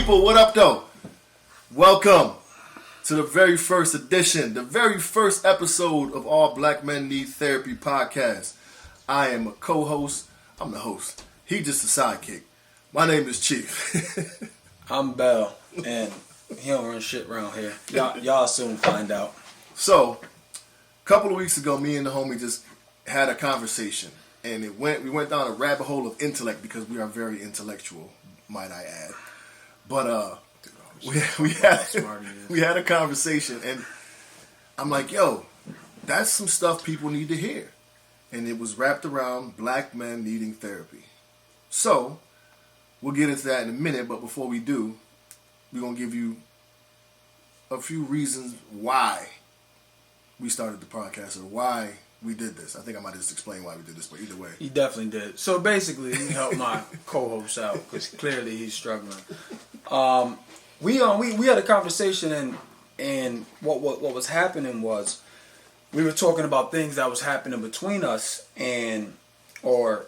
people, what up though? Welcome to the very first edition, the very first episode of All Black Men Need Therapy podcast. I am a co-host. I'm the host. He just a sidekick. My name is Chief. I'm Bell, and he don't run shit around here. Y'all soon find out. So, a couple of weeks ago, me and the homie just had a conversation, and we went down a rabbit hole of intellect because we are very intellectual, might I add. But we had a conversation, and I'm like, yo, that's some stuff people need to hear. And it was wrapped around black men needing therapy. So, we'll get into that in a minute, but before we do, we're going to give you a few reasons why we started the podcast or why we did this. I think I might just explain why we did this, but either way. He definitely did. So basically, let me help my co-host out because clearly he's struggling. We had a conversation, and what was happening was we were talking about things that was happening between us or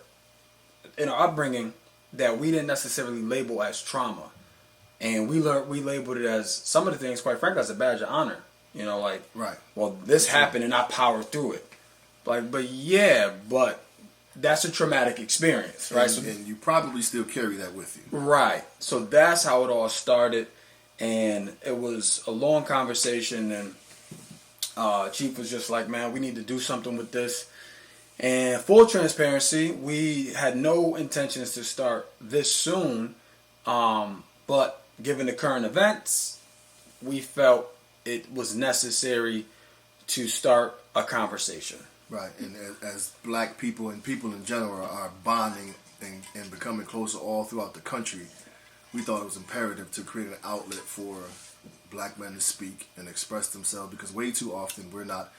in our upbringing that we didn't necessarily label as trauma, and we labeled it as some of the things, quite frankly, as a badge of honor. You know, like, right. Well, this happened and I powered through it. Like, but that's a traumatic experience, right? And you probably still carry that with you. Right. So that's how it all started, and it was a long conversation, and Chief was just like, man, we need to do something with this. And full transparency, we had no intentions to start this soon, but given the current events, we felt it was necessary to start a conversation. Right, and as black people and people in general are bonding and becoming closer all throughout the country, we thought it was imperative to create an outlet for black men to speak and express themselves, because way too often we're not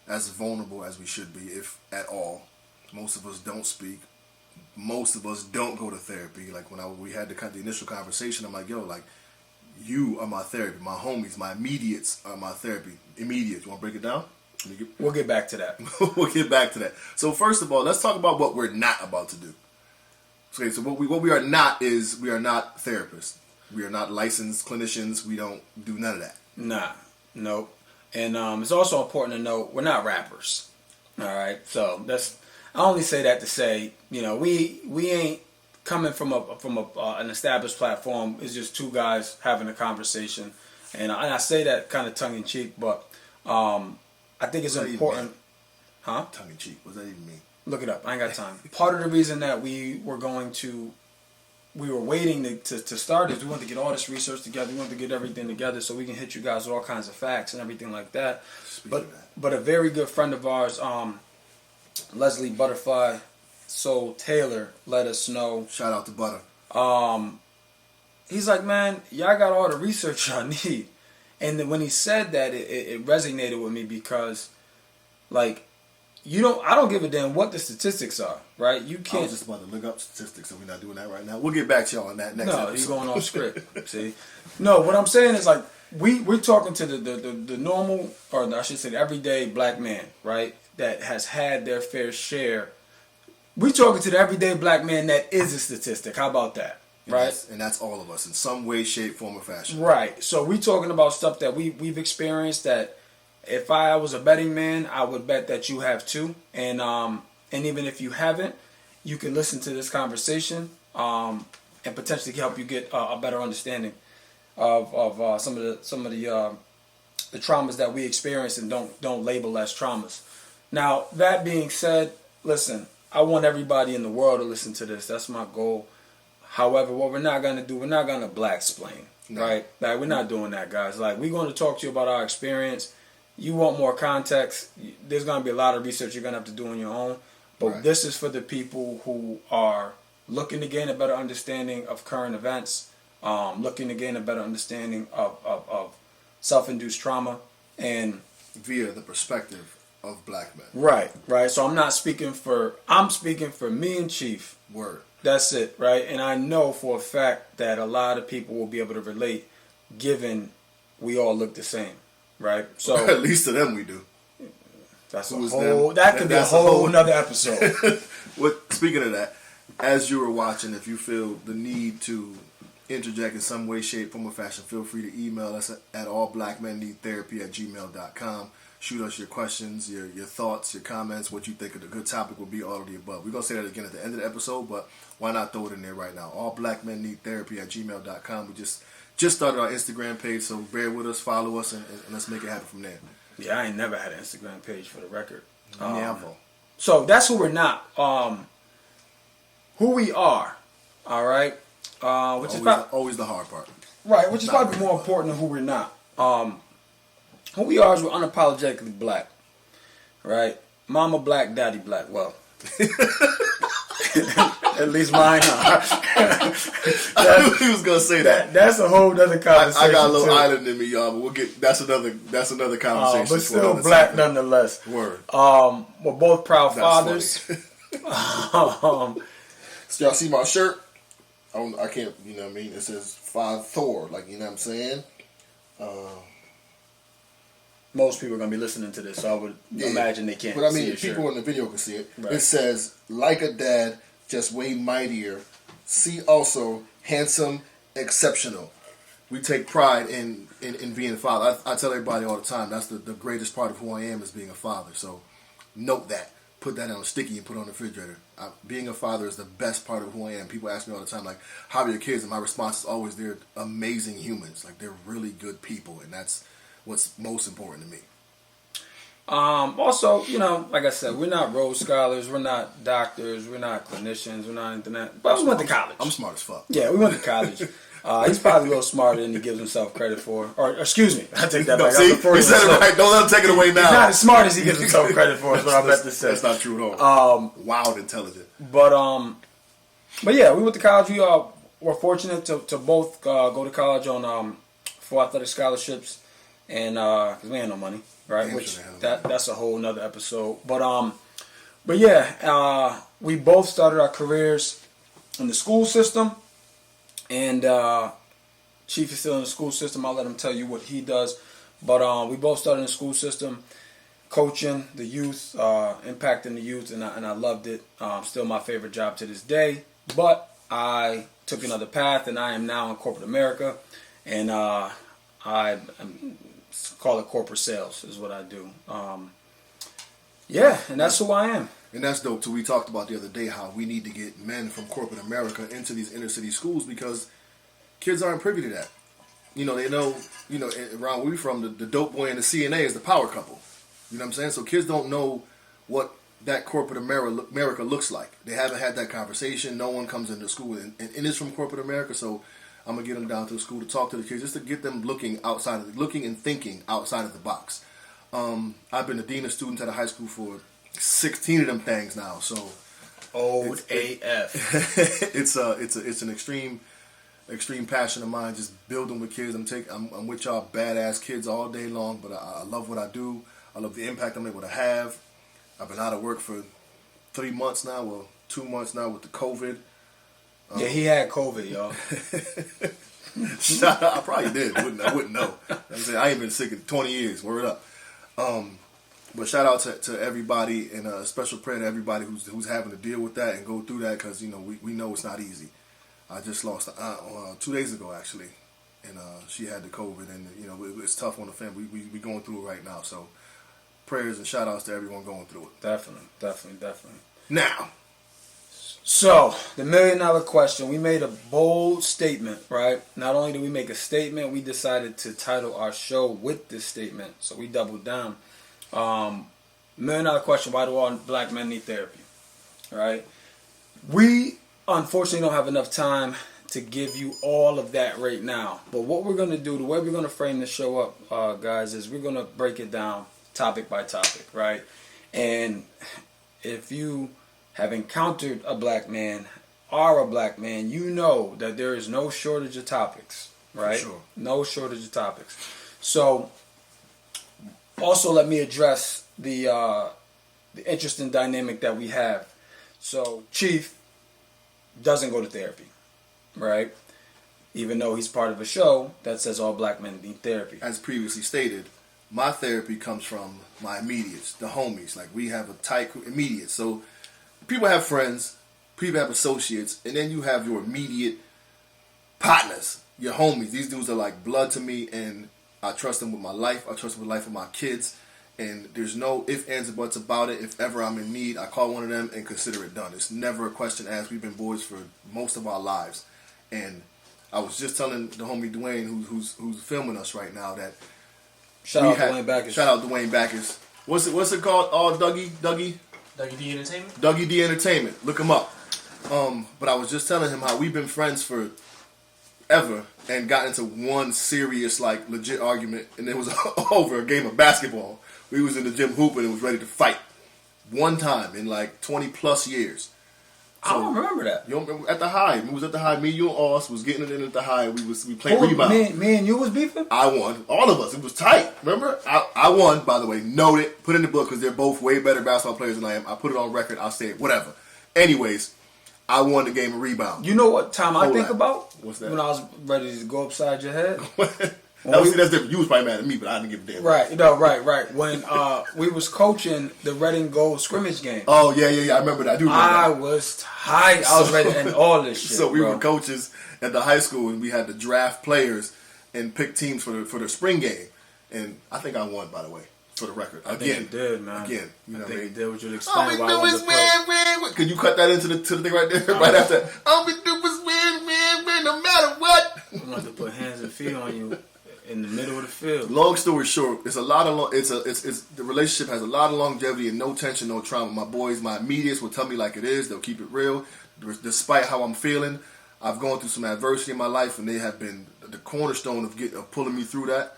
as vulnerable as we should be, if at all. Most of us don't speak. Most of us don't go to therapy. Like when we had the initial conversation, I'm like, yo, like, you are my therapy. My homies, my immediates are my therapy. Immediate. You want to break it down? We'll get back to that. We'll get back to that. So first of all, let's talk about what we're not about to do. Okay, so what we are not is, we are not therapists. We are not licensed clinicians. We don't do none of that. Nah, nope. And it's also important to note we're not rappers. All right, so I only say that to say, you know, we ain't coming from an established platform. It's just two guys having a conversation, and I say that kind of tongue in cheek, but I think it's important. Huh? Tongue in cheek. What does that even mean? Look it up. I ain't got time. Part of the reason that we were waiting to start is we wanted to get all this research together. We wanted to get everything together so we can hit you guys with all kinds of facts and everything like that. But a very good friend of ours, Leslie Butterfly Soul Taylor, let us know. Shout out to Butter. He's like, man, y'all got all the research y'all need. And then when he said that, it resonated with me because, like, I don't give a damn what the statistics are, right? You can't. I was just about to look up statistics, so we're not doing that right now. We'll get back to y'all on that next episode. No, he's going off script. See? No, what I'm saying is, like, we're talking to the normal, or I should say the everyday black man, right? That has had their fair share. We're talking to the everyday black man that is a statistic. How about that? Right? And that's all of us in some way, shape, form, or fashion. Right. So we're talking about stuff that we've experienced that if I was a betting man, I would bet that you have too. And even if you haven't, you can listen to this conversation and potentially help you get a better understanding of some of the traumas that we experience and don't label as traumas. Now, that being said, listen, I want everybody in the world to listen to this. That's my goal. However, what we're not going to do, we're not going to black-splain, right? Like, we're not doing that, guys. Like, we're going to talk to you about our experience. You want more context, there's going to be a lot of research you're going to have to do on your own. But This is for the people who are looking to gain a better understanding of current events, looking to gain a better understanding of self-induced trauma, and via the perspective of black men. Right. So I'm speaking for me and Chief. Word. That's it, right? And I know for a fact that a lot of people will be able to relate, given we all look the same, right? So at least to them we do. That could be a whole another episode. Speaking of that, as you were watching, if you feel the need to interject in some way, shape, form, or fashion, feel free to email us at allblackmenneedtherapy@gmail.com. Shoot us your questions, your thoughts, your comments, what you think of the good topic will be, all of the above. We're going to say that again at the end of the episode, but why not throw it in there right now? allblackmenneedtherapy@gmail.com. We just started our Instagram page, so bear with us, follow us, and let's make it happen from there. Yeah, I ain't never had an Instagram page for the record. So that's who we're not. Who we are, all right? Which is always the hard part. Right, which is probably more important than who we're not. Who we are is we're unapologetically black, right? Mama black, daddy black. Well, at least mine are. I knew he was gonna say that. That's a whole other conversation. I got a little island in me, y'all, but we'll get. That's another conversation. But still black nonetheless. Word. We're both proud fathers. So y'all see my shirt? I can't. You know what I mean? It says 5 Thor. Like, you know what I'm saying? Most people are going to be listening to this, so I would imagine they can't. But I mean, see the people in the video can see it. Right. It says, like a dad, just way mightier. See also, handsome, exceptional. We take pride in being a father. I tell everybody all the time, that's the greatest part of who I am is being a father. So note that. Put that on a sticky and put it on the refrigerator. Being a father is the best part of who I am. People ask me all the time, like, how are your kids? And my response is always, they're amazing humans. Like, they're really good people. And that's what's most important to me. Also, you know, like I said, we're not Rhodes Scholars, we're not doctors, we're not clinicians, we're not anything that. But we went to college. I'm smart as fuck. Yeah, we went to college. He's probably a little smarter than he gives himself credit for. Or, excuse me, I take that back. See, he said it right. Don't let him take it away now. He's not as smart as he gives himself credit for, is what I meant to say. That's not true at all. Wild intelligent. But yeah, we went to college. We were fortunate to both go to college on for athletic scholarships, and because we had no money, right? Damn, Which that's a whole nother episode. But yeah, we both started our careers in the school system. And Chief is still in the school system. I'll let him tell you what he does. But we both started in the school system, coaching the youth, impacting the youth, and I loved it. Still my favorite job to this day. But I took another path, and I am now in corporate America. And I call it corporate sales is what I do. Yeah, and that's who I am. And that's dope, too. We talked about the other day how we need to get men from corporate America into these inner city schools because kids aren't privy to that. You know, they know, around where we're from, the dope boy and the CNA is the power couple. You know what I'm saying? So kids don't know what that corporate America looks like. They haven't had that conversation. No one comes into school and it's from corporate America. So I'm going to get them down to the school to talk to the kids just to get them looking and thinking outside of the box. I've been the dean of students at a high school for 16 of them things now, so old AF. It's an extreme passion of mine, just building with kids. I'm with y'all badass kids all day long, but I love what I do. I love the impact I'm able to have. I've been out of work for 3 months now, well 2 months now with the COVID. Yeah, he had COVID, y'all. I probably did. I wouldn't know. I ain't been sick in 20 years. Word up. But shout out to everybody, and a special prayer to everybody who's having to deal with that and go through that, because we know it's not easy. I just lost an aunt 2 days ago actually, and she had the COVID, and it's tough on the family. We going through it right now, so prayers and shout outs to everyone going through it. Definitely. Now, so the $1 million question, we made a bold statement, right? Not only did we make a statement, we decided to title our show with this statement, so we doubled down. $1 million question: why do all black men need therapy? Right? We unfortunately don't have enough time to give you all of that right now. But what we're going to do, the way we're going to frame the show up, guys, is we're going to break it down topic by topic, right? And if you have encountered a black man, are a black man, you know that there is no shortage of topics, right? For sure. No shortage of topics. So, also let me address the interesting dynamic that we have. So, Chief doesn't go to therapy, right? Even though he's part of a show that says all black men need therapy. As previously stated, my therapy comes from my immediates, the homies. Like, we have a tight immediate. So people have friends, people have associates, and then you have your immediate partners, your homies. These dudes are like blood to me, and I trust them with my life. I trust them with the life of my kids. And there's no ifs, ands, or buts about it. If ever I'm in need, I call one of them and consider it done. It's never a question asked. We've been boys for most of our lives. And I was just telling the homie Dwayne, who's filming us right now, that Shout out Dwayne Backus. What's it called? Dougie D Entertainment. Dougie D Entertainment. Look him up. But I was just telling him how we've been friends for ever and got into one serious, like, legit argument, and it was over a game of basketball. We was in the gym hooping and was ready to fight one time in like 20 plus years. So, I don't remember that. You don't remember? At the high. We was at the high. Me, you, and Oz was getting it in at the high. We played rebound. Me and you was beefing? I won. All of us. It was tight. Remember? I won, by the way. Note it. Put it in the book because they're both way better basketball players than I am. I put it on record. I'll say it. Whatever. Anyways, I won the game of rebound. You know what time I think about? What's that? When I was ready to go upside your head. That's different. You was probably mad at me, but I didn't give a damn. Right. No, right. When we was coaching the Red and Gold scrimmage game. Oh, yeah. I remember that. I was tight. I was ready to end all this shit. So we were coaches at the high school, and we had to draft players and pick teams for the spring game. And I think I won, by the way, for the record. I think you did, man. Again. You know I think you did what you'd explain why I was win. Could you cut that into the thing right there? Right after. All we do is win, no matter what. I'm going to put hands and feet on you. In the middle of the field. Long story short, it's a lot of the relationship has a lot of longevity and no tension, no trauma. My boys, my immediates will tell me like it is. They'll keep it real, despite how I'm feeling. I've gone through some adversity in my life, and they have been the cornerstone of pulling me through that.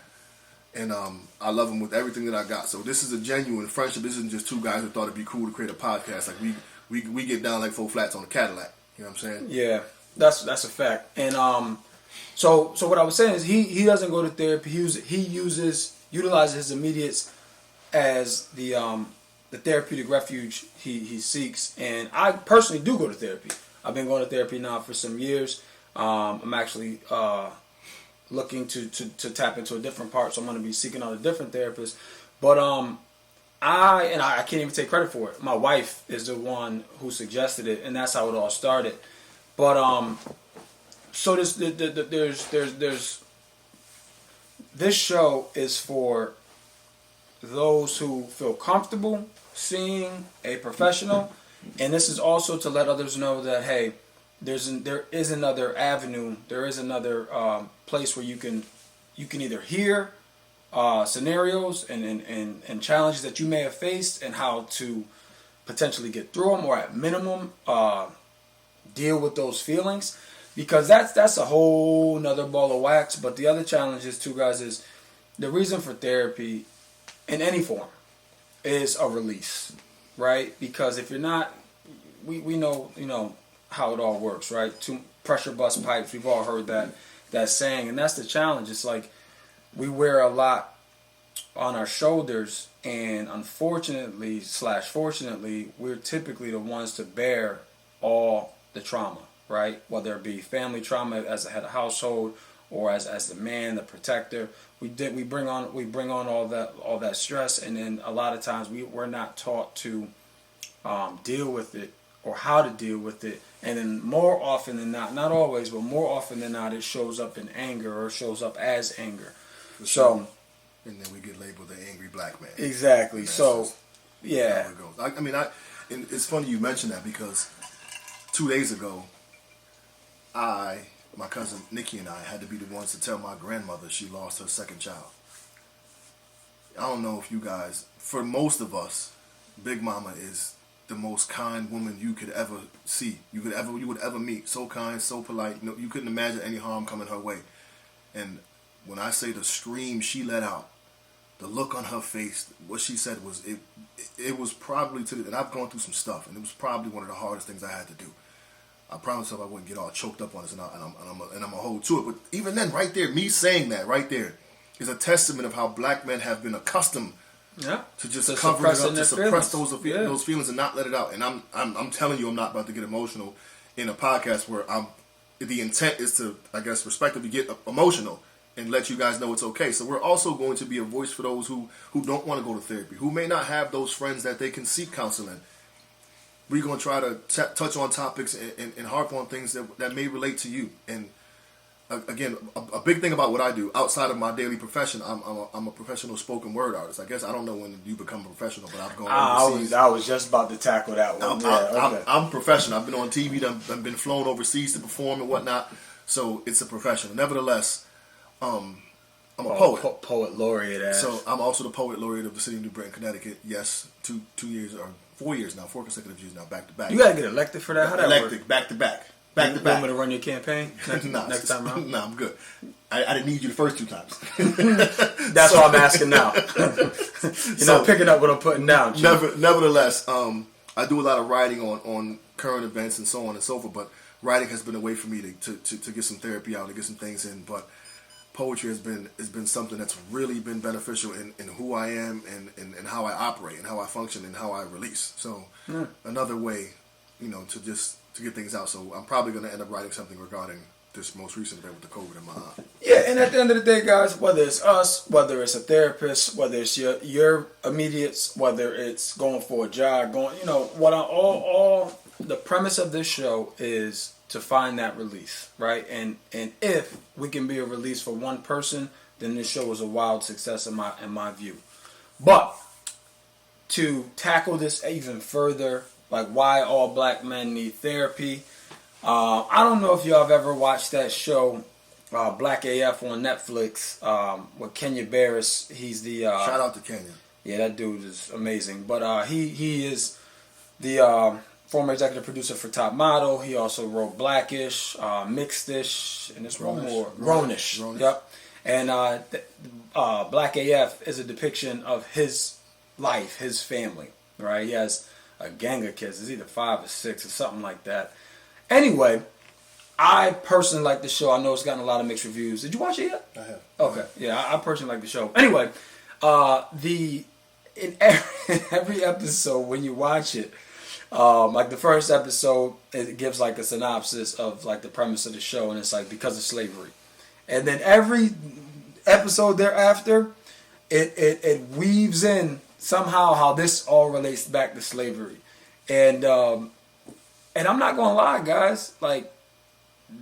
And I love them with everything that I got. So this is a genuine friendship. This isn't just two guys who thought it'd be cool to create a podcast. Like we get down like 4 flats on a Cadillac. You know what I'm saying? Yeah, that's a fact. And So what I was saying is he doesn't go to therapy. He utilizes his immediates as the therapeutic refuge he seeks. And I personally do go to therapy. I've been going to therapy now for some years. I'm actually looking to tap into a different part, so I'm going to be seeking out a different therapist. But I can't even take credit for it. My wife is the one who suggested it, and that's how it all started. But so there's this show is for those who feel comfortable seeing a professional, and this is also to let others know that hey, there is another avenue, there is another place where you can either hear scenarios and challenges that you may have faced and how to potentially get through them, or at minimum deal with those feelings. Because that's a whole nother ball of wax. But the other challenge is, too, guys, is the reason for therapy in any form is a release, right? Because if you're not, we know, how it all works, right? Two pressure bust pipes, we've all heard that saying. And that's the challenge. It's like we wear a lot on our shoulders, and unfortunately / fortunately, we're typically the ones to bear all the trauma. Right, whether it be family trauma as a head of household, or as the man, the protector, we bring on all that stress, and then a lot of times we're not taught to deal with it or how to deal with it, and then more often than not always, but more often than not, it shows up in anger or shows up as anger. So, and then we get labeled the angry black man. Exactly. So, yeah. How it goes. And it's funny you mention that because 2 days ago, my cousin Nikki and I had to be the ones to tell my grandmother she lost her second child. I don't know if you guys, for most of us, Big Mama is the most kind woman you could ever see. You would ever meet. So kind, so polite. You couldn't imagine any harm coming her way. And when I say the scream she let out, the look on her face, what she said was it was probably and I've gone through some stuff, and it was probably one of the hardest things I had to do. I promised myself I wouldn't get all choked up on this, and I'm going to hold to it. But even then, right there, me saying that right there is a testament of how black men have been accustomed to just cover it up, to suppress those feelings and not let it out. And I'm telling you, I'm not about to get emotional in a podcast where the intent is to, I guess, respectively get emotional and let you guys know it's okay. So we're also going to be a voice for those who don't want to go to therapy, who may not have those friends that they can seek counseling. We're going to try to touch on topics and harp on things that may relate to you. And again, a big thing about what I do outside of my daily profession, I'm a professional spoken word artist. I guess I don't know when you become a professional, but I've gone overseas. I was just about to tackle that one. I'm professional. I've been on TV. I've been flown overseas to perform and whatnot. So it's a professional. Nevertheless, I'm a poet. Poet laureate. So I'm also the poet laureate of the city of New Britain, Connecticut. Yes, 2 years or 4 years now, 4 consecutive years now, back to back. You gotta get elected for that. How that elected work? back to back. You want me to run your campaign next time around? Nah, I'm good. I didn't need you the first 2 times. That's why I'm asking now. You're not picking up what I'm putting down. Nevertheless, I do a lot of writing on current events and so on and so forth. But writing has been a way for me to get some therapy out, to get some things in. But poetry has been something that's really been beneficial in who I am and how I operate and how I function and how I release. So another way, to get things out. So I'm probably going to end up writing something regarding this most recent event with the COVID in my eye. Yeah, and at the end of the day, guys, whether it's us, whether it's a therapist, whether it's your immediates, whether it's going for a job, all the premise of this show is to find that release, right? And if we can be a release for one person, then this show is a wild success in my view. But to tackle this even further, like why all black men need therapy. I don't know if y'all have ever watched that show, Black AF on Netflix, with Kenya Barris. He's the shout out to Kenya. Yeah, that dude is amazing. But he is the former executive producer for Top Model. He also wrote Blackish, Mixedish, and there's one more, Grownish. Yep. And Black AF is a depiction of his life, his family. Right? He has a gang of kids. It's either 5 or 6 or something like that. Anyway, I personally like the show. I know it's gotten a lot of mixed reviews. Did you watch it yet? I have. Okay. Yeah, I personally like the show. Anyway, in every episode when you watch it, like the first episode, it gives like a synopsis of like the premise of the show, and it's like because of slavery. And then every episode thereafter, it weaves in somehow how this all relates back to slavery. And I'm not gonna lie, guys, like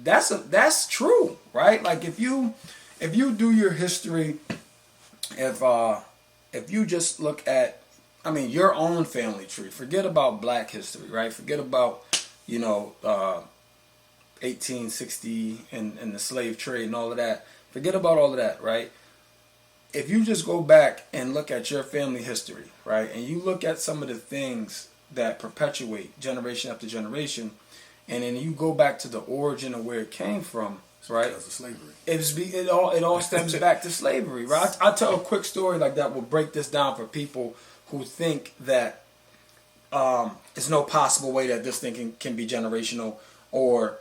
that's true, right? Like if you do your history, if you just look at, your own family tree, forget about black history, right? Forget about 1860 and the slave trade and all of that. Forget about all of that, right? If you just go back and look at your family history, right, and you look at some of the things that perpetuate generation after generation, and then you go back to the origin of where it came from, right? Because of slavery. It all stems back to slavery, right? I'll tell a quick story like that will break this down for people who think that there's no possible way that this thing can be generational, or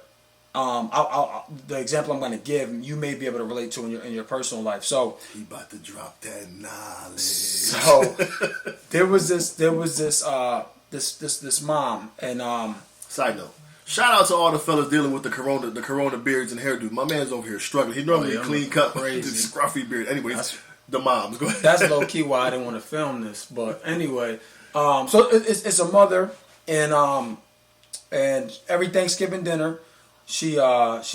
the example I'm going to give, you may be able to relate to in your personal life. So he about to drop that knowledge. So there was this mom, and side note. Shout out to all the fellas dealing with the corona beards and hairdo. My man's over here struggling. He normally clean cut with this scruffy beard. Anyways, the moms. Go ahead. That's low key why I didn't want to film this. But anyway, so it's a mother, and every Thanksgiving dinner, she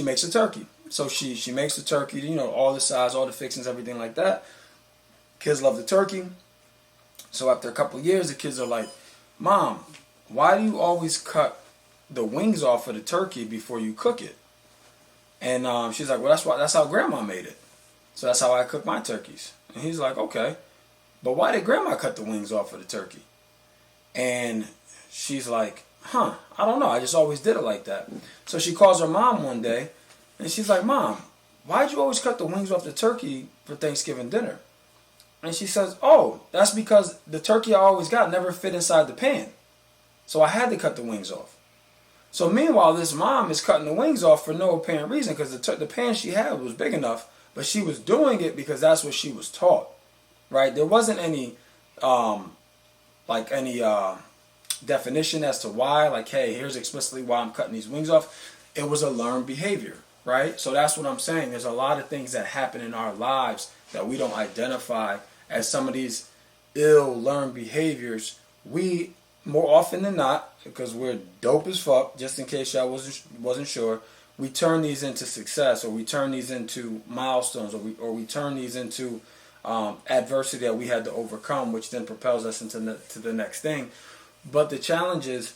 makes a turkey. So she makes the turkey, all the size, all the fixings, everything like that. Kids love the turkey. So after a couple of years, the kids are like, "Mom, why do you always cut the wings off of the turkey before you cook it?" And she's like, "Well, that's how Grandma made it. So that's how I cook my turkeys." And he's like, "Okay, but why did Grandma cut the wings off of the turkey?" And she's like, "I don't know. I just always did it like that." So she calls her mom one day, and she's like, "Mom, why'd you always cut the wings off the turkey for Thanksgiving dinner?" And she says, "Oh, that's because the turkey I always got never fit inside the pan. So I had to cut the wings off." So meanwhile, this mom is cutting the wings off for no apparent reason, because the pan she had was big enough, but she was doing it because that's what she was taught, right? There wasn't any definition as to why, like, hey, here's explicitly why I'm cutting these wings off. It was a learned behavior, right? So that's what I'm saying. There's a lot of things that happen in our lives that we don't identify as some of these ill learned behaviors. We, more often than not, because we're dope as fuck, just in case y'all wasn't sure, we turn these into success, or we turn these into milestones, or we turn these into adversity that we had to overcome, which then propels us into to the next thing. But the challenge is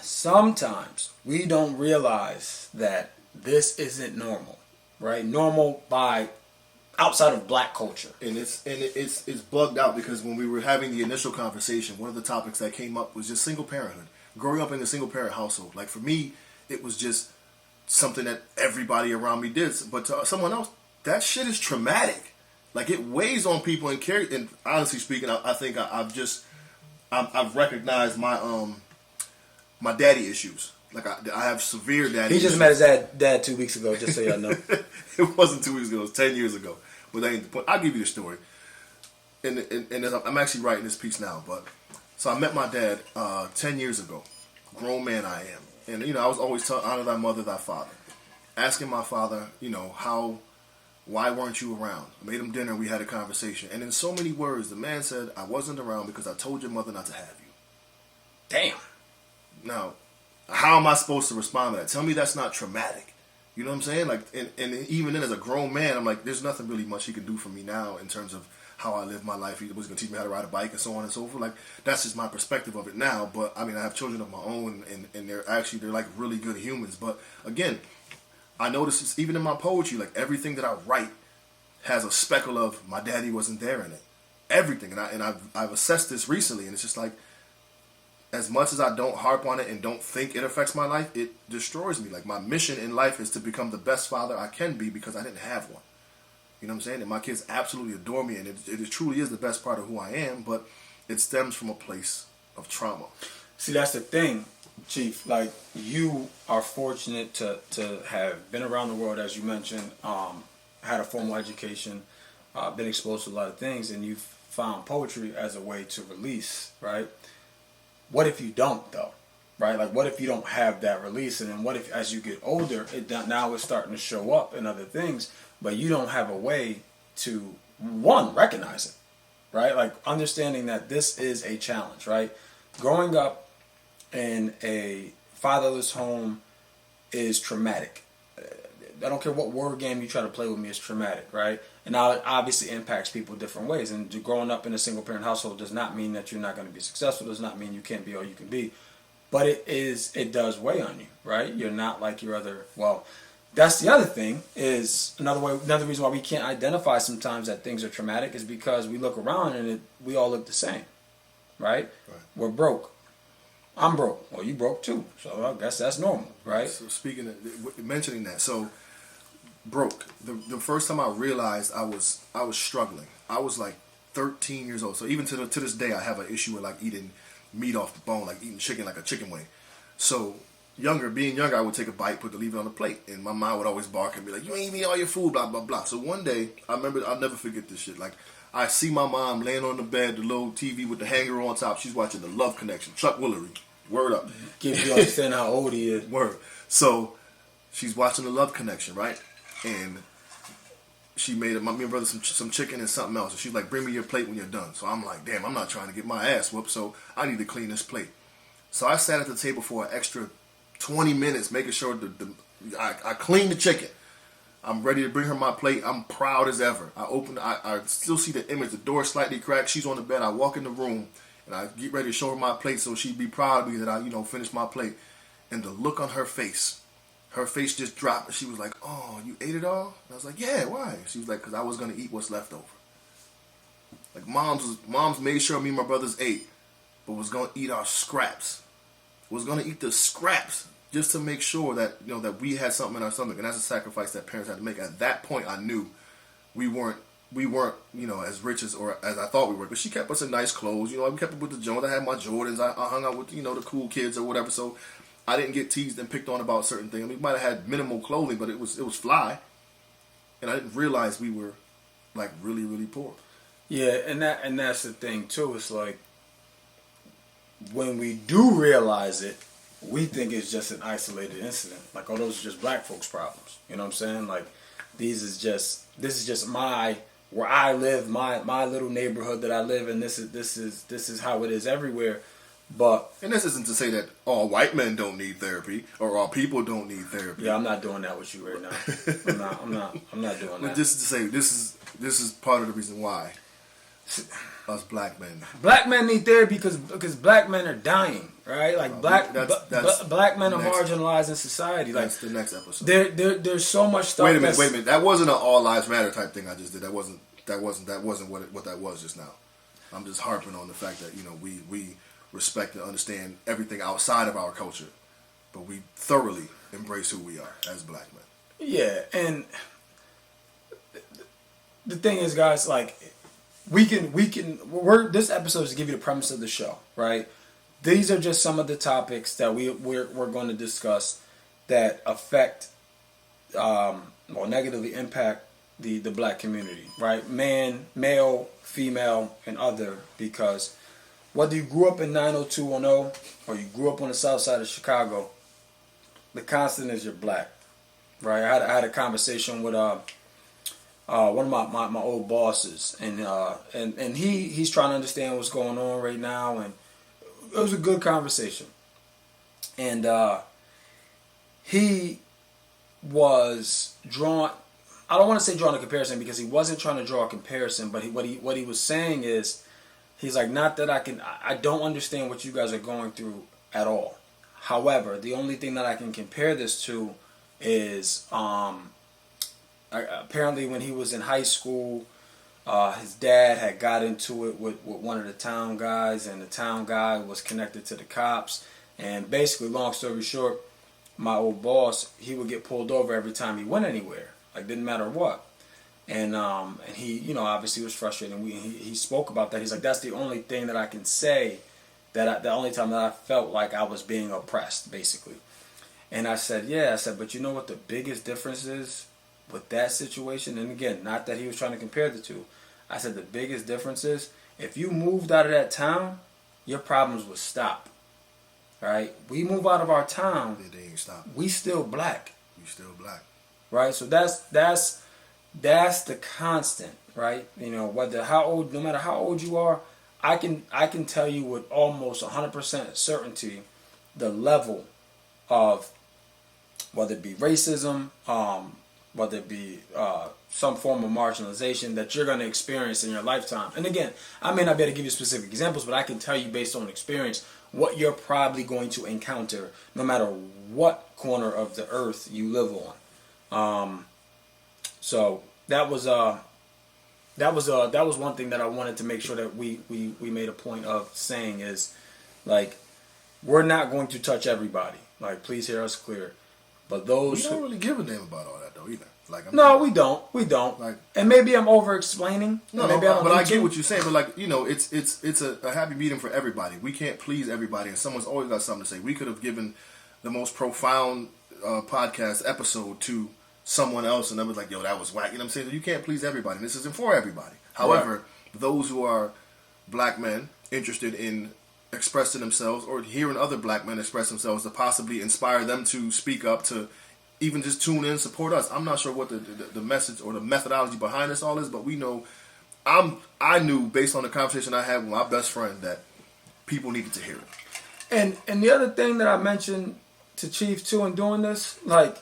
sometimes we don't realize that this isn't normal, right? Normal by outside of black culture. And it's bugged out because when we were having the initial conversation, one of the topics that came up was just single parenthood. Growing up in a single parent household. Like for me, it was just something that everybody around me did. But to someone else, that shit is traumatic. Like it weighs on people and honestly speaking, I think I've recognized my daddy issues. Like I have severe daddy issues. He just met his dad 2 weeks ago, just so y'all know. It wasn't 2 weeks ago, it was 10 years ago. But that ain't the point. I'll give you the story. And I'm actually writing this piece now. But so I met my dad 10 years ago. Grown man I am. And, I was always taught, honor thy mother, thy father. Asking my father, why weren't you around? I made him dinner, we had a conversation. And in so many words, the man said, I wasn't around because I told your mother not to have you. Damn. Now, how am I supposed to respond to that? Tell me that's not traumatic. You know what I'm saying? Like, and even then as a grown man, I'm like, there's nothing really much he can do for me now in terms of how I live my life. He was going to teach me how to ride a bike and so on and so forth. Like, that's just my perspective of it now. But, I mean, I have children of my own, and they're like really good humans. But, again, I notice it's even in my poetry, like, everything that I write has a speckle of my daddy wasn't there in it. Everything. And I've assessed this recently, and it's just like, as much as I don't harp on it and don't think it affects my life, it destroys me. Like, my mission in life is to become the best father I can be because I didn't have one. You know what I'm saying? And my kids absolutely adore me, and it truly is the best part of who I am, but it stems from a place of trauma. See, that's the thing, Chief. Like, you are fortunate to have been around the world, as you mentioned, had a formal education, been exposed to a lot of things, and you've found poetry as a way to release, right? What if you don't, though? Right? Like, what if you don't have that release? And then what if, as you get older, now it's starting to show up in other things, but you don't have a way to, one, recognize it, right? Like, understanding that this is a challenge, right? Growing up in a fatherless home is traumatic. I don't care what word game you try to play with me, it's traumatic, right? And now it obviously impacts people different ways. And growing up in a single parent household does not mean that you're not going to be successful, does not mean you can't be all you can be. But it does weigh on you, right? You're not like your other, well, that's the other thing is another reason why we can't identify sometimes that things are traumatic is because we look around and we all look the same, right? We're broke. I'm broke. Well, you broke too. So I guess that's normal, right? So mentioning that, so broke. The first time I realized I was struggling, I was like 13 years old. So even to this day, I have an issue with like eating meat off the bone, like eating chicken like a chicken wing. So being younger, I would take a bite, leave it on the plate, and my mom would always bark and be like, "You ain't eating all your food, blah blah blah." So one day, I remember, I'll never forget this shit. Like, I see my mom laying on the bed, the little TV with the hanger on top. She's watching The Love Connection, Chuck Woolery. Word up. Gives you understand how old he is. Word. So she's watching The Love Connection, right? And she made me and brother some chicken and something else. And she's like, "Bring me your plate when you're done." So I'm like, damn, I'm not trying to get my ass whooped, so I need to clean this plate. So I sat at the table for an extra 20 minutes, making sure I clean the chicken. I'm ready to bring her my plate. I'm proud as ever. I still see the image, the door slightly cracked. She's on the bed. I walk in the room, and I get ready to show her my plate so she'd be proud of me that I, finished my plate. And the look on her face just dropped. And she was like, "Oh, you ate it all?" And I was like, "Yeah, why?" She was like, "Because I was going to eat what's left over." Like, moms made sure me and my brothers ate, but was going to eat our scraps. Was going to eat the scraps just to make sure that, that we had something in our stomach. And that's a sacrifice that parents had to make. At that point, I knew we weren't, as rich as I thought we were. But she kept us in nice clothes. We kept up with the Jones. I had my Jordans. I hung out with, the cool kids or whatever. So I didn't get teased and picked on about certain things. I mean, we might have had minimal clothing, but it was fly. And I didn't realize we were, like, really, really poor. Yeah, and that's the thing, too. It's like, when we do realize it, we think it's just an isolated incident. Like, oh, those are just black folks' problems. You know what I'm saying? Like, this is just where I live, my little neighborhood that I live in. This is how it is everywhere. But and this isn't to say that all white men don't need therapy or all people don't need therapy. yeah, I'm not doing that with you right now. I'm not doing But that. just to say, this is part of the reason why us black men. Black men need therapy because black men are dying, right? Like black men are marginalized in society. Like That's the next episode. There's so much stuff. Wait a minute. That wasn't an all lives matter type thing I just did. That wasn't what that was just now. I'm just harping on the fact that we respect and understand everything outside of our culture, but we thoroughly embrace who we are as black men. Yeah, and the thing is, guys, like this episode is to give you the premise of the show, right? These are just some of the topics that we're going to discuss that affect or negatively impact the black community, right? Male, female, and other, because whether you grew up in 90210 or you grew up on the south side of Chicago, the constant is you're black, right? I had a conversation with one of my old bosses, and he's trying to understand what's going on right now, and it was a good conversation. And he was drawn. I don't want to say drawing a comparison because he wasn't trying to draw a comparison, but what he was saying is, he's like, not that I don't understand what you guys are going through at all. However, the only thing that I can compare this to is apparently when he was in high school, his dad had got into it with one of the town guys, and the town guy was connected to the cops. And basically, long story short, my old boss, he would get pulled over every time he went anywhere. Like, didn't matter what. And he, obviously was frustrated. And he spoke about that. He's like, that's the only thing that I can say, the only time that I felt like I was being oppressed, basically. And I said, but you know what the biggest difference is with that situation? And again, not that he was trying to compare the two. I said the biggest difference is, if you moved out of that town, your problems would stop. Right? We move out of our town, they ain't stopping. We still black. We still black. Right? So that's the constant, right? No matter how old you are, I can tell you with almost 100% certainty the level of, whether it be racism, whether it be some form of marginalization that you're going to experience in your lifetime. And again, I may not be able to give you specific examples, but I can tell you based on experience what you're probably going to encounter no matter what corner of the earth you live on. So that was one thing that I wanted to make sure that we made a point of saying is, like, we're not going to touch everybody. Like, please hear us clear. But those we don't really give a damn about all that though either. Like, we don't. Like, and maybe I'm over explaining. But I get what you're saying. But like, it's a happy medium for everybody. We can't please everybody, and someone's always got something to say. We could have given the most profound podcast episode to someone else, and I was like, yo, that was whack. You know what I'm saying? You can't please everybody. And this isn't for everybody. However, those who are black men interested in expressing themselves or hearing other black men express themselves to possibly inspire them to speak up, to even just tune in, support us. I'm not sure what the message or the methodology behind this all is, but we know, I knew based on the conversation I had with my best friend that people needed to hear it. And the other thing that I mentioned to Chief too in doing this, like,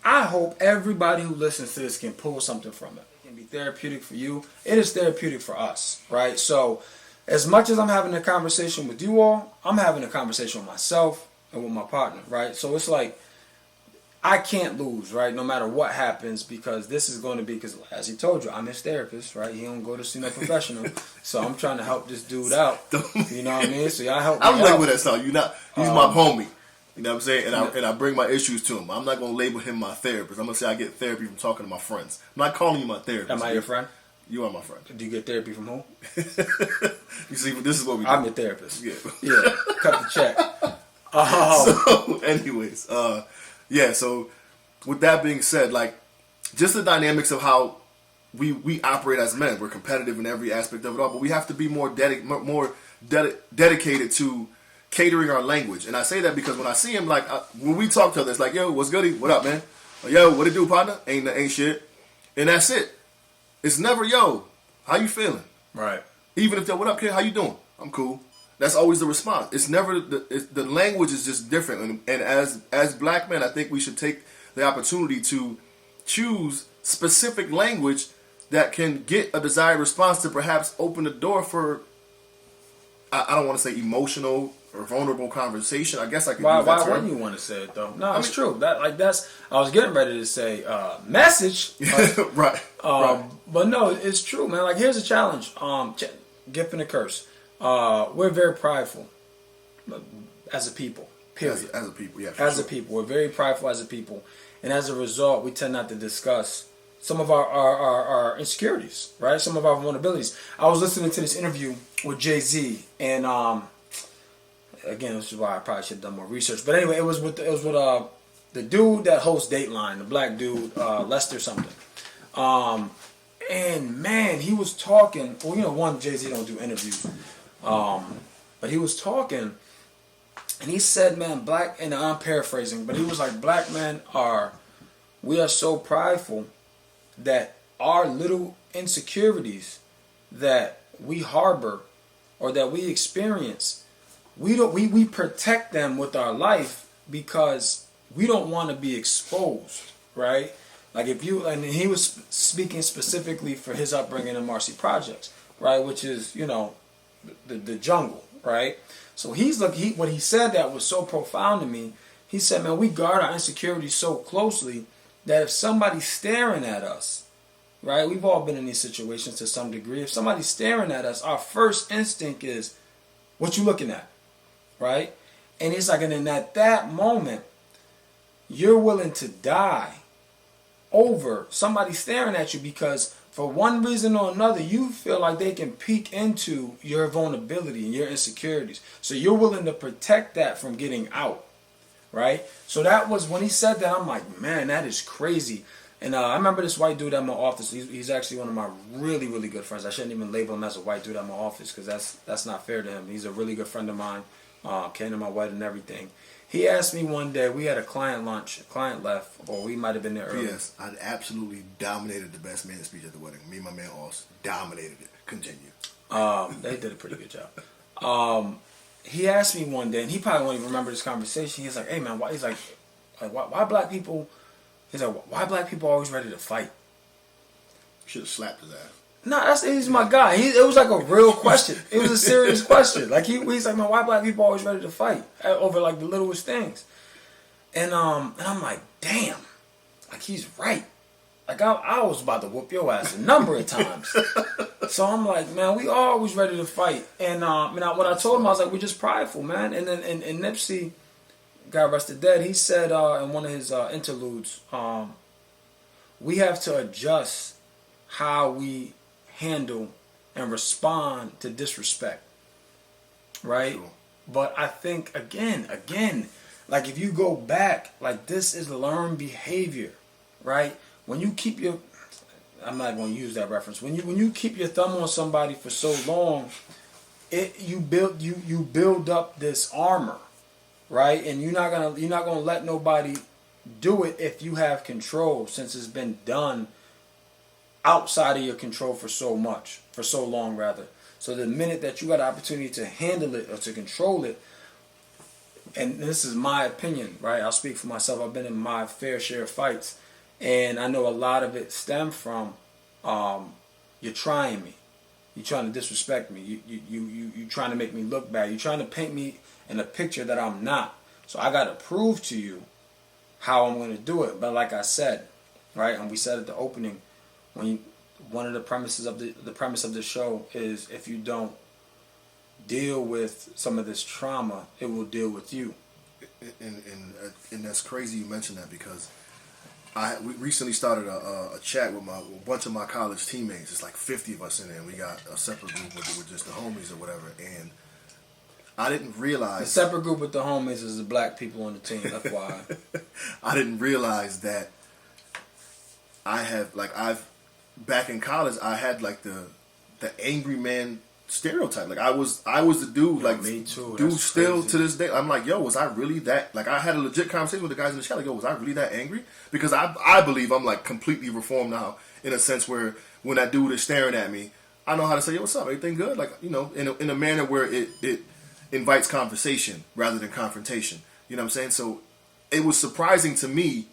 I hope everybody who listens to this can pull something from it. It can be therapeutic for you. It is therapeutic for us, right? So as much as I'm having a conversation with you all, I'm having a conversation with myself and with my partner, right? So it's like, I can't lose, right? No matter what happens, because this is going to be, because as he told you, I'm his therapist, right? He don't go to see no professional. So I'm trying to help this dude out. You know what I mean? So y'all help me I'm like out. with that stuff. He's my homie. You know what I'm saying? And I bring my issues to him. I'm not going to label him my therapist. I'm going to say I get therapy from talking to my friends. I'm not calling you my therapist. Am I your friend? You are my friend. Do you get therapy from who? You see, this is what we do. I'm your therapist. Yeah. Cut the check. So, anyways, so with that being said, like, just the dynamics of how we operate as men. We're competitive in every aspect of it all, but we have to be more dedicated to catering our language. And I say that because when I see him, like, when we talk to others, it's like, yo, what's goody? What up, man? Or, yo, what it do, partner? Ain't shit. And that's it. It's never, yo, how you feeling? Right. Even if they're, what up, kid? How you doing? I'm cool. That's always the response. It's never the language is just different. And as black men, I think we should take the opportunity to choose specific language that can get a desired response to perhaps open the door for, I don't want to say emotional or vulnerable conversation. I guess I could use that Why term. wouldn't you want to say it though? No, it's true. That's I was getting ready to say message. Right. But no, it's true, man. Like, here's a challenge. Gift and a curse. We're very prideful as a people. Period. As a people, yeah. As a people, we're very prideful as a people, and as a result, we tend not to discuss some of our insecurities, right? Some of our vulnerabilities. I was listening to this interview with Jay-Z, and again, this is why I probably should have done more research. But anyway, it was with the dude that hosts Dateline, the black dude, Lester something. And man, he was talking. Well, you know, one, Jay-Z don't do interviews, but he was talking, and he said, "Man, black," and I'm paraphrasing, but he was like, "Black men we are so prideful that our little insecurities that we harbor or that we experience, we protect them with our life because we don't want to be exposed, right?" Like, if you, and he was speaking specifically for his upbringing in Marcy Projects, right, which is, you know, the jungle, right? So what he said that was so profound to me. He said, "Man, we guard our insecurities so closely that if somebody's staring at us, right, we've all been in these situations to some degree. If somebody's staring at us, our first instinct is, what you looking at, right?" And he's like, and then at that moment, you're willing to die over somebody staring at you because for one reason or another you feel like they can peek into your vulnerability and your insecurities, so you're willing to protect that from getting out, right? So that was when he said that, I'm like, man, that is crazy. And I remember this white dude at my office. He's actually one of my really, really good friends. I shouldn't even label him as a white dude at my office because that's not fair to him. He's a really good friend of mine. Came to my wedding and everything. He asked me one day, we had a client lunch, a client left, or we might have been there early. Yes, I absolutely dominated the best man speech at the wedding. Me and my man Oz dominated it. Continue. They did a pretty good job. He asked me one day, and he probably won't even remember this conversation. He's like, "Hey man, why black people?" He's like, "Why black people always ready to fight?" Should have slapped his ass. No, he's my guy. It was like a real question. It was a serious question. Like he's like, "Man, why black people always ready to fight over like the littlest things?" And I'm like, damn, like he's right. Like I was about to whoop your ass a number of times. So I'm like, man, we always ready to fight. And when I told him, I was like, we're just prideful, man. And then and Nipsey, God rest the dead, he said in one of his interludes, we have to adjust how we handle and respond to disrespect, right? Sure. But I think again, like if you go back, like this is learned behavior, right? When you keep your, I'm not going to use that reference. When you keep your thumb on somebody for so long, you build up this armor, right? And you're not gonna let nobody do it if you have control, since it's been done outside of your control for so long rather. So the minute that you got an opportunity to handle it or to control it, and this is my opinion, right? I'll speak for myself. I've been in my fair share of fights, and I know a lot of it stemmed from you're trying me, you're trying to disrespect me, you trying to make me look bad, you're trying to paint me in a picture that I'm not. So I got to prove to you how I'm going to do it. But like I said, right, and we said at the opening, one of the premises of the premise of the show is if you don't deal with some of this trauma, it will deal with you. And that's crazy you mentioned that, because we recently started a chat with a bunch of my college teammates. It's like 50 of us in there, and we got a separate group with just the homies or whatever. And I didn't realize the separate group with the homies is the black people on the team. That's why I didn't realize that back in college, I had like the angry man stereotype. Like I was the dude. Like me too. Dude, that's still crazy. to this day, I'm like, yo, was I really that? Like I had a legit conversation with the guys in the chat. Like, yo, was I really that angry? Because I believe I'm like completely reformed now, in a sense where when that dude is staring at me, I know how to say, yo, what's up? Everything good? Like, you know, in a manner where it invites conversation rather than confrontation. You know what I'm saying? So it was surprising to me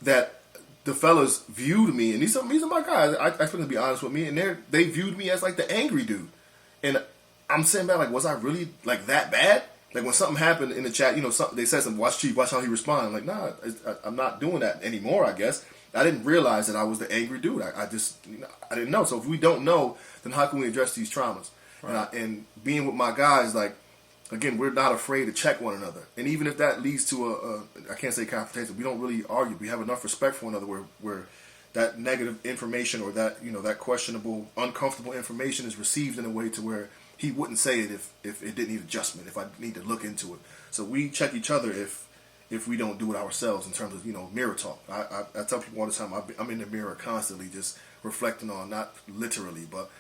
that the fellas viewed me, and these are my guys. I expect them to be honest with me, and they viewed me as like the angry dude. And I'm sitting back like, was I really like that bad? Like when something happened in the chat, you know, they said something. Watch Chief, watch how he responds. I'm like, nah, I'm not doing that anymore. I guess I didn't realize that I was the angry dude. I just I didn't know. So if we don't know, then how can we address these traumas? Right. And being with my guys, like again, we're not afraid to check one another. And even if that leads to I can't say confrontation, we don't really argue. We have enough respect for one another where that negative information or that, you know, that questionable, uncomfortable information is received in a way to where he wouldn't say it if it didn't need adjustment, if I need to look into it. So we check each other if we don't do it ourselves in terms of, you know, mirror talk. I tell people all the time, I'm in the mirror constantly just reflecting on, not literally, but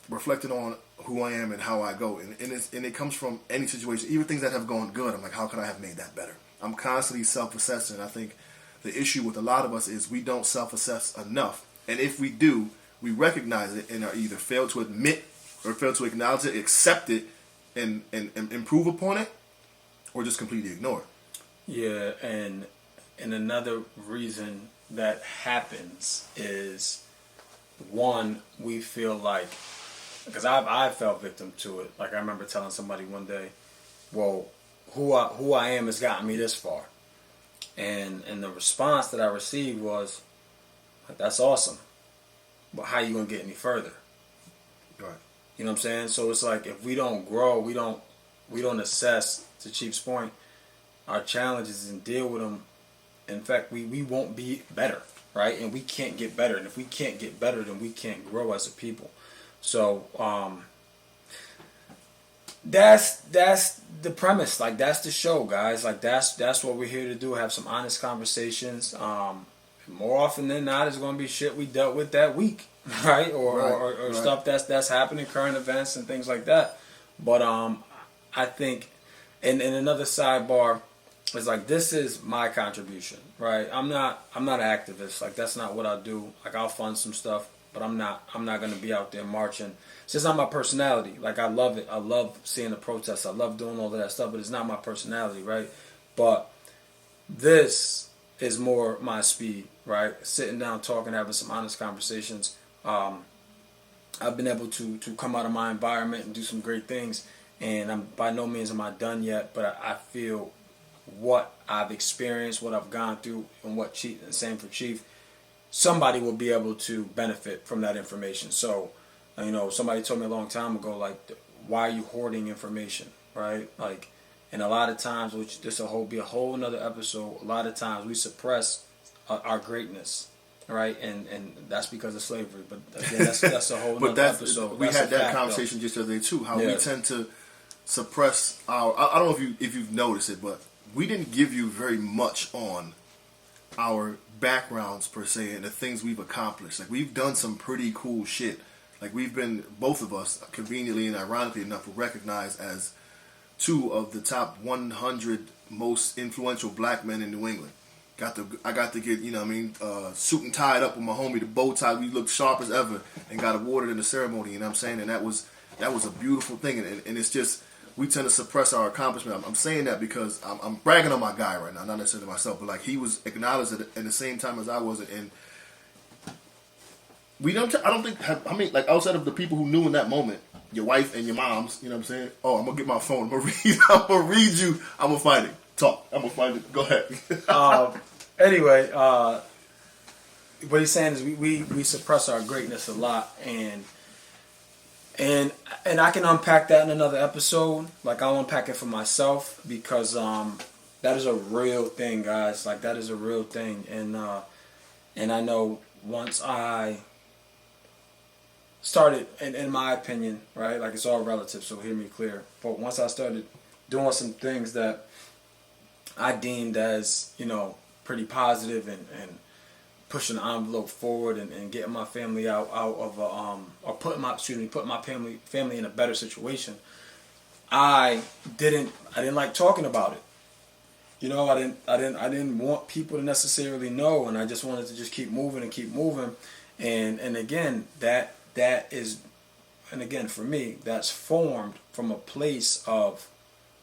reflecting on who I am and how I go. And it comes from any situation, even things that have gone good. I'm like, how could I have made that better? I'm constantly self-assessing. I think the issue with a lot of us is we don't self-assess enough. And if we do, we recognize it and are either fail to admit or fail to acknowledge it, accept it, and improve upon it, or just completely ignore it. Yeah, and another reason that happens is, one, we feel like, because I fell victim to it. Like I remember telling somebody one day, well, who I am has gotten me this far. And the response that I received was, like, that's awesome, but how you going to get any further? Right. You know what I'm saying? So it's like if we don't grow, we don't assess, to Chief's point, our challenges and deal with them. In fact, we won't be better, right? And we can't get better. And if we can't get better, then we can't grow as a people. So that's the premise. Like that's the show, guys. Like that's what we're here to do. Have some honest conversations. More often than not, it's going to be shit we dealt with that week. Right? Or stuff that's happening, current events and things like that. But I think, and another sidebar is like, this is my contribution, right? I'm not an activist. Like that's not what I do. Like I'll fund some stuff, but I'm not going to be out there marching. It's just not my personality. Like I love it. I love seeing the protests. I love doing all of that stuff, but it's not my personality, right? But this is more my speed, right? Sitting down, talking, having some honest conversations. I've been able to come out of my environment and do some great things, and I'm by no means am I done yet, but I feel what I've experienced, what I've gone through, and what Chief, and same for Chief, somebody will be able to benefit from that information. So, you know, somebody told me a long time ago, like, why are you hoarding information, right? Like, and a lot of times, which this will be a whole another episode, a lot of times we suppress our greatness. Right, and that's because of slavery. But again, that's a whole other episode. We had that conversation just the other day too. How we tend to suppress our. I don't know if you've noticed it, but we didn't give you very much on our backgrounds per se and the things we've accomplished. Like we've done some pretty cool shit. Like we've been, both of us, conveniently and ironically enough, recognized as 2 of the top 100 most influential black men in New England. I got to get, you know what I mean, suit and tied up with my homie, the bow tie. We looked sharp as ever and got awarded in the ceremony, you know what I'm saying? And that was a beautiful thing. And it's just, we tend to suppress our accomplishment. I'm saying that because I'm bragging on my guy right now, not necessarily myself, but like he was acknowledged at the same time as I was. And we don't, I don't think, I mean, like outside of the people who knew in that moment, your wife and your moms, you know what I'm saying? Oh, I'm going to get my phone. I'm going to read you. I'm going to find it. Talk. I'm going to find it. Go ahead. Anyway, what he's saying is we suppress our greatness a lot, and I can unpack that in another episode. Like I'll unpack it for myself because that is a real thing, guys. Like that is a real thing, and I know once I started, in my opinion, right? Like it's all relative, so hear me clear. But once I started doing some things that I deemed as, you know, pretty positive and pushing the envelope forward and getting my family out of or putting my family in a better situation. I didn't like talking about it. You know, I didn't want people to necessarily know, and I just wanted to just keep moving. And again, that is and again, for me, that's formed from a place of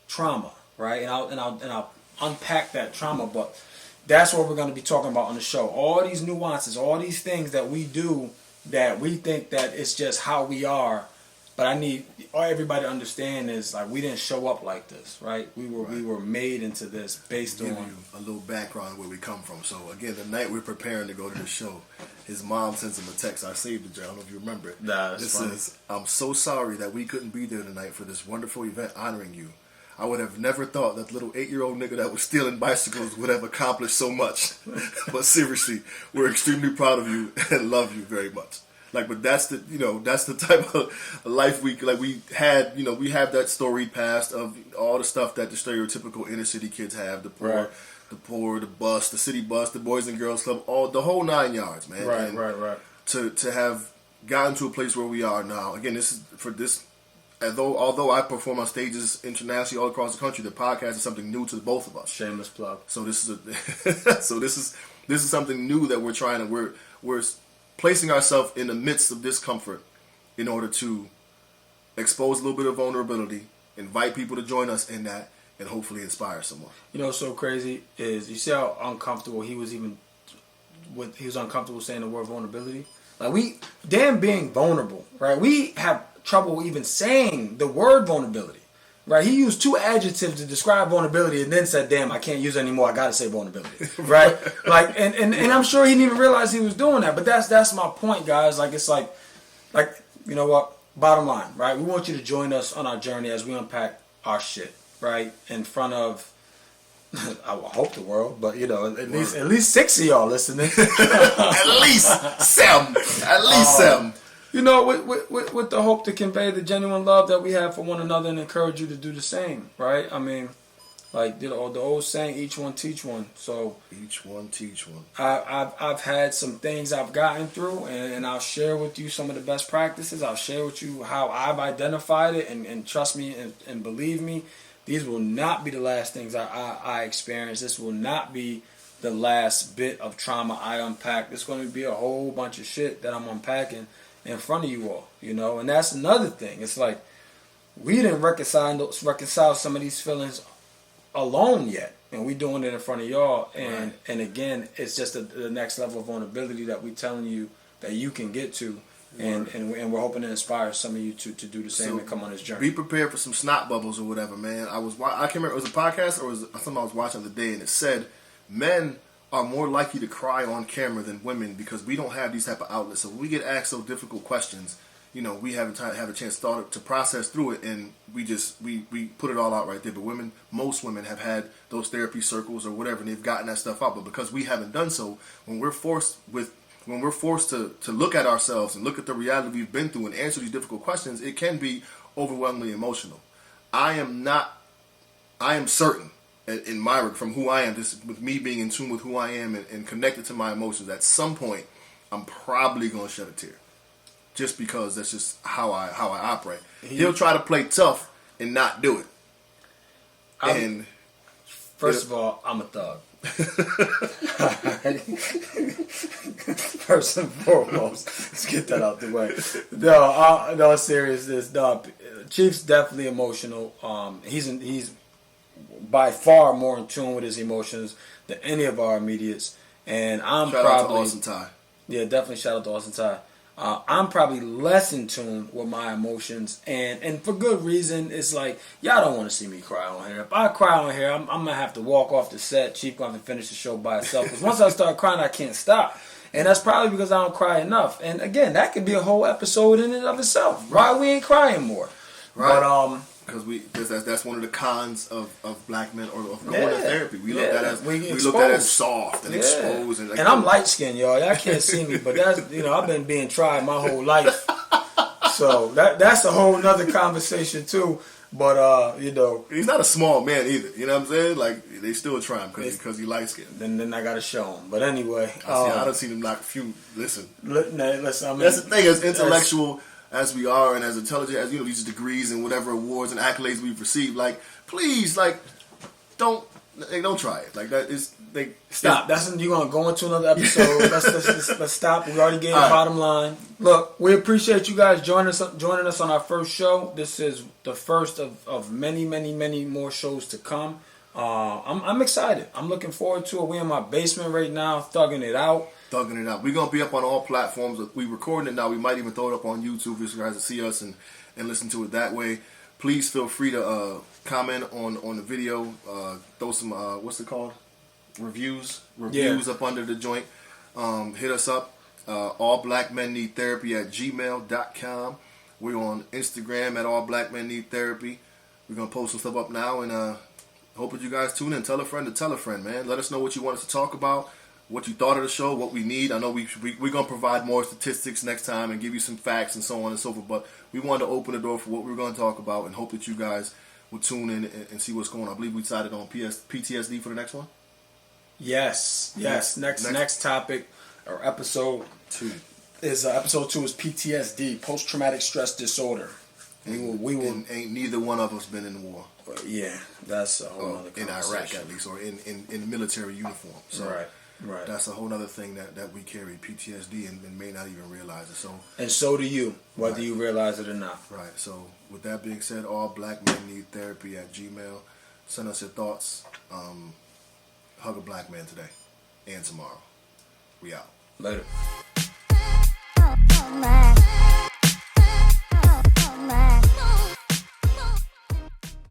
trauma, right? And I'll unpack that trauma, but that's what we're going to be talking about on the show. All these nuances, all these things that we do that we think that it's just how we are. But I need everybody to understand is like we didn't show up like this, right? We were made into this based on you a little background where we come from. So again, the night we're preparing to go to the show, his mom sends him a text. I saved it, Jay. I don't know if you remember it. Nah, that's this funny. says, "I'm so sorry that we couldn't be there tonight for this wonderful event honoring you. I would have never thought that the little 8-year-old nigga that was stealing bicycles would have accomplished so much. But seriously, we're extremely proud of you and love you very much." Like, but that's the type of life we had. We have that storied past of all the stuff that the stereotypical inner city kids have: the poor, the bus, the city bus, the boys and girls club, the whole 9 yards, man. Right. To have gotten to a place where we are now. Again, this is for this. Although I perform on stages internationally all across the country, the podcast is something new to both of us. Shameless plug. So this is something new that we're trying to we're placing ourselves in the midst of discomfort in order to expose a little bit of vulnerability, invite people to join us in that, and hopefully inspire someone. You know what's so crazy is you see how uncomfortable he was uncomfortable saying the word vulnerability. Like being vulnerable, right? We have trouble even saying the word vulnerability. Right, he used 2 adjectives to describe vulnerability, and then said, "Damn, I can't use it anymore. I gotta say vulnerability." Right, like, and I'm sure he didn't even realize he was doing that. But that's my point, guys. Like, it's like you know what? Bottom line, right? We want you to join us on our journey as we unpack our shit, right, in front of I hope the world, but at least 6 of y'all listening. At least 7. With the hope to convey the genuine love that we have for one another and encourage you to do the same, right? I mean, like the old saying, each one teach one. So each one teach one. I've had some things I've gotten through, and I'll share with you some of the best practices. I'll share with you how I've identified it, and trust me and believe me, these will not be the last things I experience. This will not be the last bit of trauma I unpack. There's going to be a whole bunch of shit that I'm unpacking in front of you all, and that's another thing. It's like we didn't reconcile some of these feelings alone yet, and we doing it in front of y'all. And again, it's just the next level of vulnerability that we telling you that you can get to, and we're hoping to inspire some of you to do the same and come on this journey. Be prepared for some snot bubbles or whatever, man. I can't remember, it was a podcast or was something I was watching the other day, and it said men are more likely to cry on camera than women because we don't have these type of outlets. So when we get asked so difficult questions, we haven't have a chance to process through it, and we put it all out right there. But most women have had those therapy circles or whatever, and they've gotten that stuff out. But because we haven't done so, when we're forced to look at ourselves and look at the reality we've been through and answer these difficult questions, it can be overwhelmingly emotional. I am certain from who I am, just with me being in tune with who I am and connected to my emotions, at some point I'm probably gonna shed a tear, just because that's just how I operate. He'll try to play tough and not do it. First of all, I'm a thug. First and foremost, let's get that out the way. No seriousness. Chief's definitely emotional. He's by far more in tune with his emotions than any of our immediates, and I'm shout out to Austin Ty. Yeah, definitely shout out to Austin Ty. I'm probably less in tune with my emotions, and for good reason. It's like, y'all don't want to see me cry on here. If I cry on here, I'm going to have to walk off the set. Chief going to finish the show by itself. Because once I start crying, I can't stop. And that's probably because I don't cry enough. And again, that could be a whole episode in and of itself. Right. Why we ain't crying more. Right. But, because that's one of the cons of black men or of going to therapy. We look at it as soft and exposed. And I'm light skinned, y'all. Y'all can't see me, but that's I've been being tried my whole life. So that's a whole nother conversation too. But he's not a small man either. You know what I'm saying? Like, they still try him because he light skinned. Then I gotta show him. But anyway, I don't see him knock a few. Listen. Listen. I mean, that's the thing. As intellectual as we are, and as intelligent as these degrees and whatever awards and accolades we've received, like, please, like, don't They don't try it. Like that is they Stop. You're gonna go into another episode. let's stop. We already gave the bottom line. Look, we appreciate you guys joining us on our first show. This is the first of many more shows to come. I'm excited. I'm looking forward to it. We're in my basement right now, thugging it out. We're gonna be up on all platforms. We recording it now. We might even throw it up on YouTube if you guys to see us and listen to it that way. Please feel free to comment on the video. Throw some what's it called? Reviews up under the joint. Hit us up. allblackmenneedtherapy@gmail.com. We're on Instagram at allblackmenneedtherapy. We're gonna post some stuff up now, and hope that you guys tune in. Tell a friend to tell a friend, man. Let us know what you want us to talk about, what you thought of the show, what we need. I know we're going to provide more statistics next time and give you some facts and so on and so forth, but we wanted to open the door for what we're going to talk about and hope that you guys will tune in and see what's going on. I believe we decided on PTSD for the next one. Yes. Next topic, or episode 2 is PTSD, post-traumatic stress disorder. Ain't neither one of us been in the war. Yeah, that's a whole other conversation. In Iraq, at least, or in military uniform. So right. That's a whole other thing that we carry, PTSD, and may not even realize it. And so do you, whether you realize it or not. Right. So with that being said, allblackmenneedtherapy@gmail. Send us your thoughts. Hug a black man today and tomorrow. We out. Later. Oh, my.